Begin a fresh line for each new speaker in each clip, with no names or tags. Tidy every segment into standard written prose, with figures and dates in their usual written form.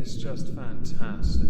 is just fantastic.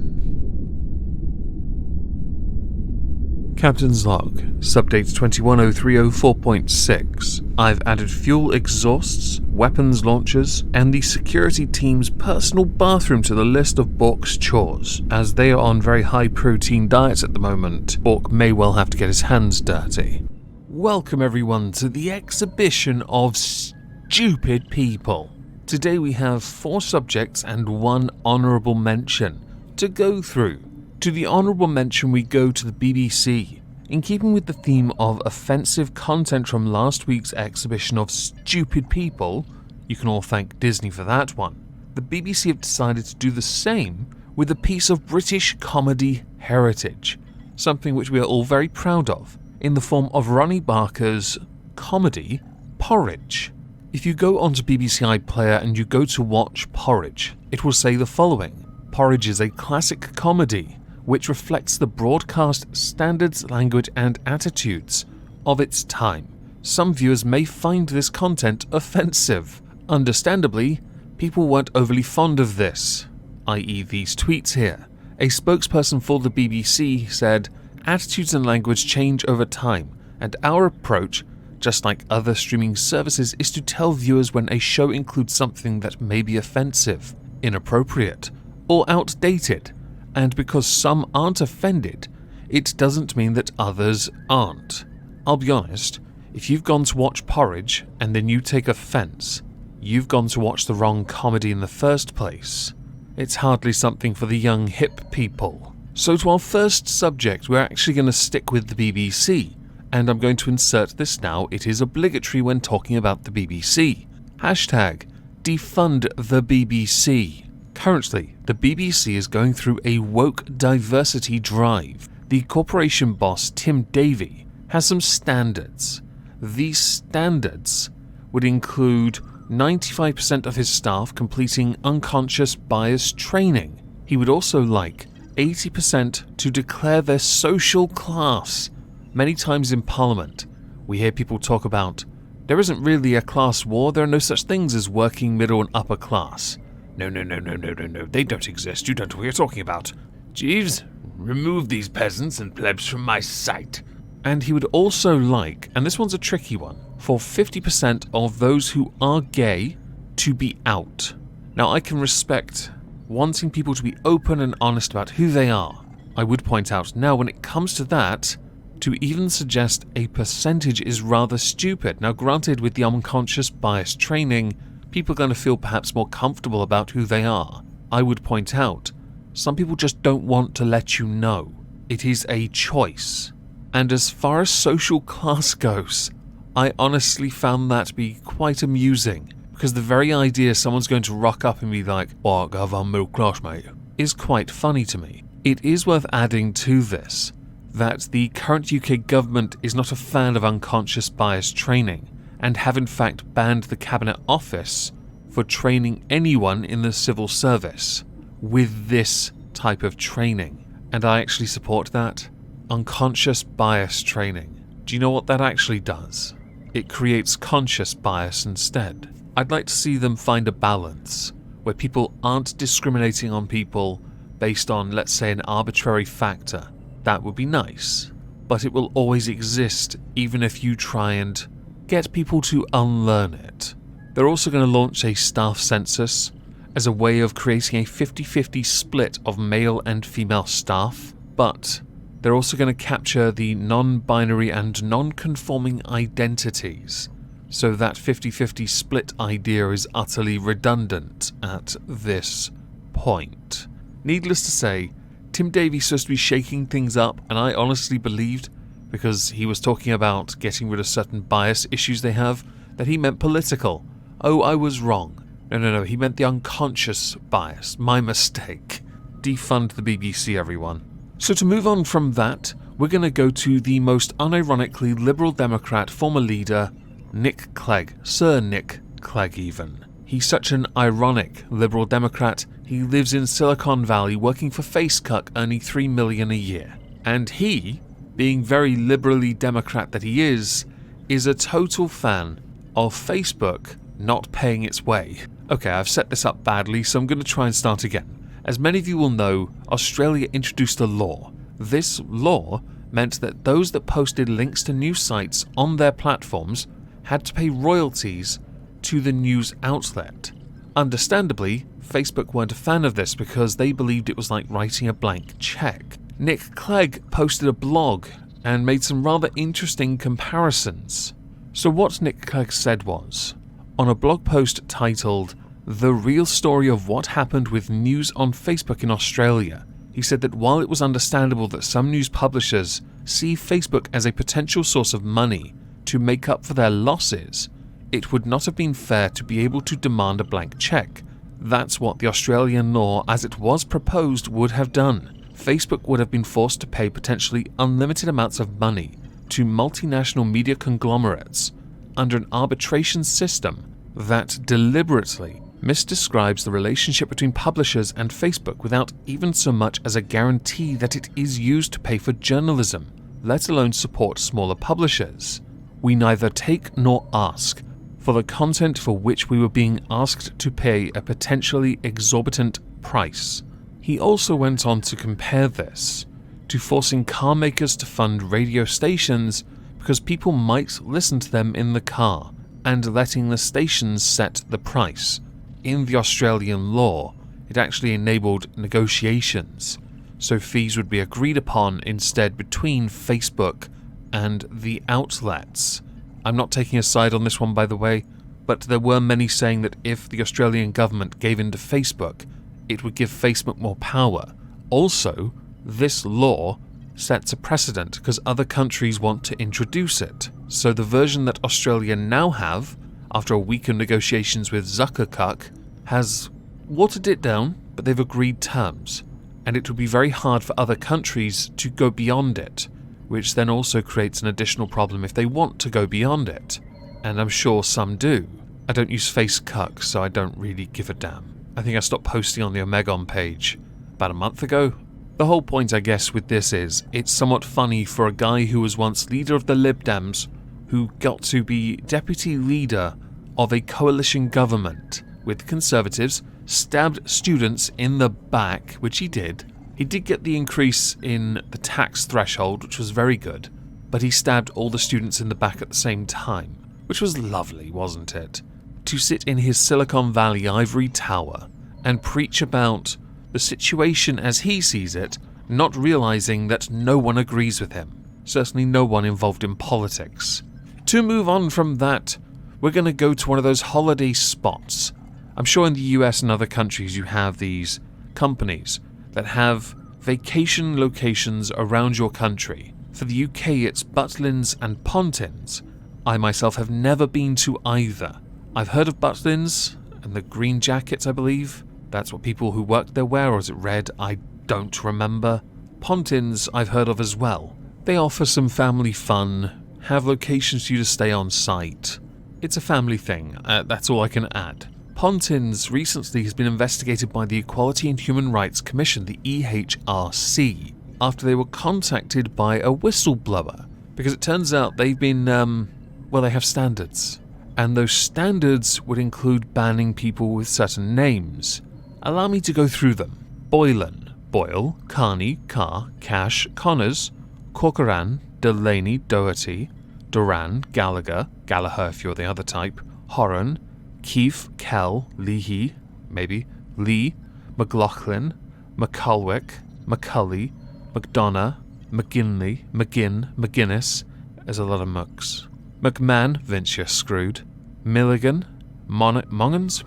Captain's log, subdate 210304.6. I've added fuel exhausts, weapons launchers, and the security team's personal bathroom to the list of Bork's chores. As they are on very high protein diets at the moment, Bork may well have to get his hands dirty. Welcome everyone to the exhibition of stupid people. Today we have 4 subjects and 1 honourable mention to go through. To the honourable mention we go to the BBC. In keeping with the theme of offensive content from last week's exhibition of stupid people, you can all thank Disney for that one, the BBC have decided to do the same with a piece of British comedy heritage, something which we are all very proud of, in the form of Ronnie Barker's comedy Porridge. If you go onto BBC iPlayer and you go to watch Porridge, it will say the following: Porridge is a classic comedy which reflects the broadcast standards, language and attitudes of its time. Some viewers may find this content offensive. Understandably, people weren't overly fond of this, i.e. these tweets here. A spokesperson for the BBC said, "Attitudes and language change over time, and our approach, just like other streaming services, is to tell viewers when a show includes something that may be offensive, inappropriate, or outdated. And because some aren't offended, it doesn't mean that others aren't." I'll be honest, if you've gone to watch Porridge and then you take offence, you've gone to watch the wrong comedy in the first place. It's hardly something for the young hip people. So to our first subject, we're actually going to stick with the BBC, and I'm going to insert this now. It is obligatory when talking about the BBC. Hashtag defund the BBC. Currently, the BBC is going through a woke diversity drive. The corporation boss, Tim Davie, has some standards. These standards would include 95% of his staff completing unconscious bias training. He would also like 80% to declare their social class. Many times in Parliament, we hear people talk about, there isn't really a class war, there are no such things as working, middle and upper class. No, they don't exist, you don't know what you're talking about. Jeeves, remove these peasants and plebs from my sight. And he would also like, and this one's a tricky one, for 50% of those who are gay to be out. Now I can respect wanting people to be open and honest about who they are. I would point out now when it comes to that, to even suggest a percentage is rather stupid. Now granted, with the unconscious bias training, people are going to feel perhaps more comfortable about who they are. I would point out, some people just don't want to let you know. It is a choice. And as far as social class goes, I honestly found that to be quite amusing, because the very idea someone's going to rock up and be like, "Oh, I'm middle class, mate," is quite funny to me. It is worth adding to this that the current UK government is not a fan of unconscious bias training, and have in fact banned the Cabinet Office for training anyone in the civil service with this type of training. And I actually support that. Unconscious bias training. Do you know what that actually does? It creates conscious bias instead. I'd like to see them find a balance where people aren't discriminating on people based on, let's say, an arbitrary factor. That would be nice. But it will always exist even if you try and get people to unlearn it. They're also going to launch a staff census as a way of creating a 50-50 split of male and female staff, but they're also going to capture the non-binary and non-conforming identities, so that 50-50 split idea is utterly redundant at this point. Needless to say, Tim Davie's supposed to be shaking things up, and I honestly believed, because he was talking about getting rid of certain bias issues they have, that he meant political. Oh, I was wrong. No, he meant the unconscious bias. My mistake. Defund the BBC, everyone. So to move on from that, we're going to go to the most unironically Liberal Democrat former leader, Nick Clegg. Sir Nick Clegg even. He's such an ironic Liberal Democrat, he lives in Silicon Valley working for FaceCuck, earning $3 million a year. And he, being very liberally Democrat that he is a total fan of Facebook not paying its way. Okay, I've set this up badly, so I'm going to try and start again. As many of you will know, Australia introduced a law. This law meant that those that posted links to news sites on their platforms had to pay royalties to the news outlet. Understandably, Facebook weren't a fan of this because they believed it was like writing a blank check. Nick Clegg posted a blog and made some rather interesting comparisons. So what Nick Clegg said was, on a blog post titled, "The Real Story of What Happened with News on Facebook in Australia," he said that while it was understandable that some news publishers see Facebook as a potential source of money to make up for their losses, it would not have been fair to be able to demand a blank check. That's what the Australian law as it was proposed would have done. Facebook would have been forced to pay potentially unlimited amounts of money to multinational media conglomerates under an arbitration system that deliberately misdescribes the relationship between publishers and Facebook without even so much as a guarantee that it is used to pay for journalism, let alone support smaller publishers. We neither take nor ask for the content for which we were being asked to pay a potentially exorbitant price. He also went on to compare this to forcing car makers to fund radio stations because people might listen to them in the car, and letting the stations set the price. In the Australian law, it actually enabled negotiations, so fees would be agreed upon instead between Facebook and the outlets. I'm not taking a side on this one, by the way, but there were many saying that if the Australian government gave in to Facebook, it would give Facebook more power. Also, this law sets a precedent because other countries want to introduce it. So the version that Australia now have, after a week of negotiations with Zuckerberg, has watered it down, but they've agreed terms. And it would be very hard for other countries to go beyond it, which then also creates an additional problem if they want to go beyond it. And I'm sure some do. I don't use Facebook, so I don't really give a damn. I think I stopped posting on the Omegon page about a month ago. The whole point, I guess, with this is, it's somewhat funny for a guy who was once leader of the Lib Dems, who got to be deputy leader of a coalition government with Conservatives, stabbed students in the back, which he did. He did get the increase in the tax threshold, which was very good, but he stabbed all the students in the back at the same time, which was lovely, wasn't it? To sit in his Silicon Valley ivory tower and preach about the situation as he sees it, not realizing that no one agrees with him. Certainly no one involved in politics. To move on from that, we're going to go to one of those holiday spots. I'm sure in the US and other countries you have these companies that have vacation locations around your country. For the UK it's Butlins and Pontins. I myself have never been to either. I've heard of Butlins and the green jackets, I believe. That's what people who worked there wear, or is it red? I don't remember. Pontins I've heard of as well. They offer some family fun, have locations for you to stay on site. It's a family thing, that's all I can add. Pontins recently has been investigated by the Equality and Human Rights Commission, the EHRC, after they were contacted by a whistleblower, because it turns out they've been, they have standards. And those standards would include banning people with certain names. Allow me to go through them. Boylan, Boyle, Carney, Carr, Cash, Connors, Corcoran, Delaney, Doherty, Duran, Gallagher, Gallagher if you're the other type, Horan, Keefe, Kell, Leahy, maybe, Lee, McLaughlin, McCulwick, McCulley, McDonough, McKinley, McGinn, McGuinness, there's a lot of mucks. McMahon, Vince, you're screwed. Milligan, Mongans?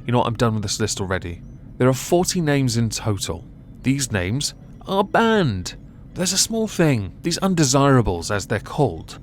You know what, I'm done with this list already. There are 40 names in total. These names are banned. There's a small thing, these undesirables as they're called,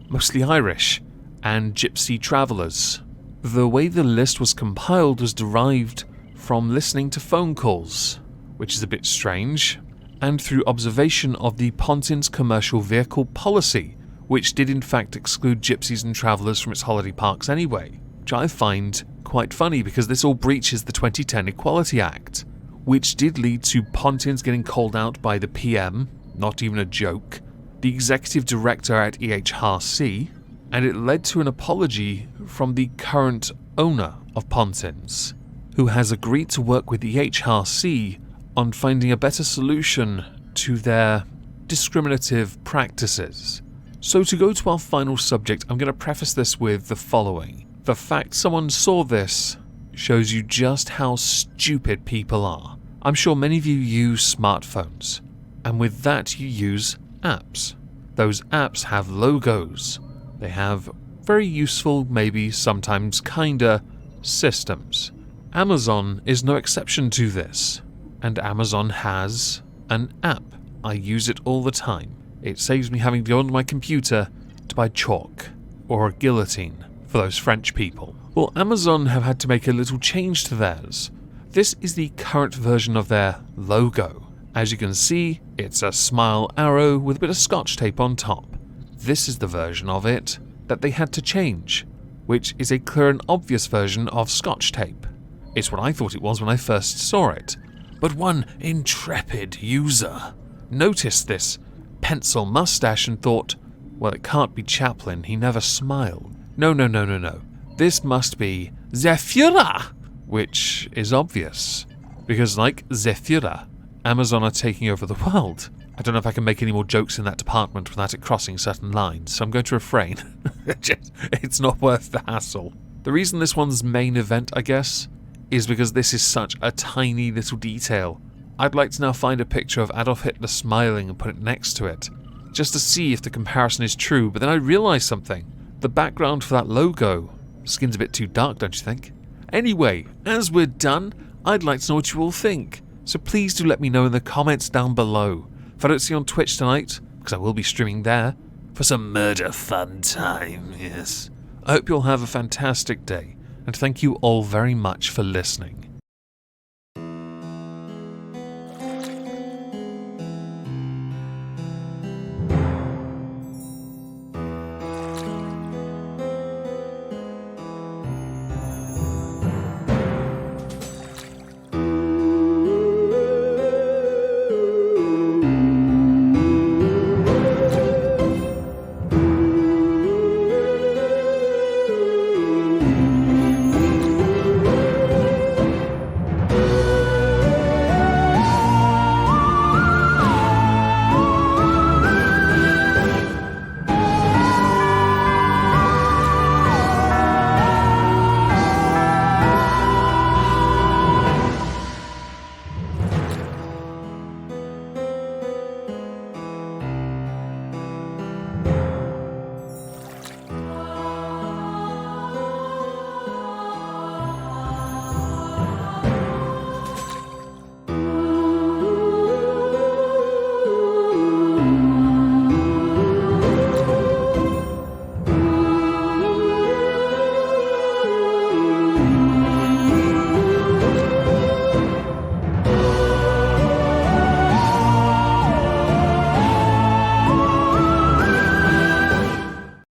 mostly Irish, and gypsy travellers. The way the list was compiled was derived from listening to phone calls, which is a bit strange, and through observation of the Pontins commercial vehicle policy, which did in fact exclude gypsies and travellers from its holiday parks anyway, which I find quite funny because this all breaches the 2010 Equality Act, which did lead to Pontins getting called out by the PM, not even a joke, the executive director at EHRC, and it led to an apology from the current owner of Pontins. who has agreed to work with the HRC on finding a better solution to their discriminative practices. So to go to our final subject, I'm going to preface this with the following. The fact someone saw this shows you just how stupid people are. I'm sure many of you use smartphones, and with that you use apps. Those apps have logos. They have very useful, maybe sometimes kinda, systems. Amazon is no exception to this, and Amazon has an app. I use it all the time. It saves me having to go onto my computer to buy chalk, or a guillotine, for those French people. Well, Amazon have had to make a little change to theirs. This is the current version of their logo. As you can see, it's a smile arrow with a bit of scotch tape on top. This is the version of it that they had to change, which is a clear and obvious version of scotch tape. It's what I thought it was when I first saw it. But one intrepid user noticed this pencil mustache and thought, well, it can't be Chaplin, he never smiled. No. This must be Zephyra, which is obvious, because like Zephyra, Amazon are taking over the world. I don't know if I can make any more jokes in that department without it crossing certain lines, so I'm going to refrain. It's not worth the hassle. The reason this one's main event, I guess, is because this is such a tiny little detail. I'd like to now find a picture of Adolf Hitler smiling and put it next to it, just to see if the comparison is true, but then I realised something. The background for that logo, skin's a bit too dark, don't you think? Anyway, as we're done, I'd like to know what you all think, so please do let me know in the comments down below. If I don't see you on Twitch tonight, because I will be streaming there, for some murder fun time, yes. I hope you'll have a fantastic day, and thank you all very much for listening.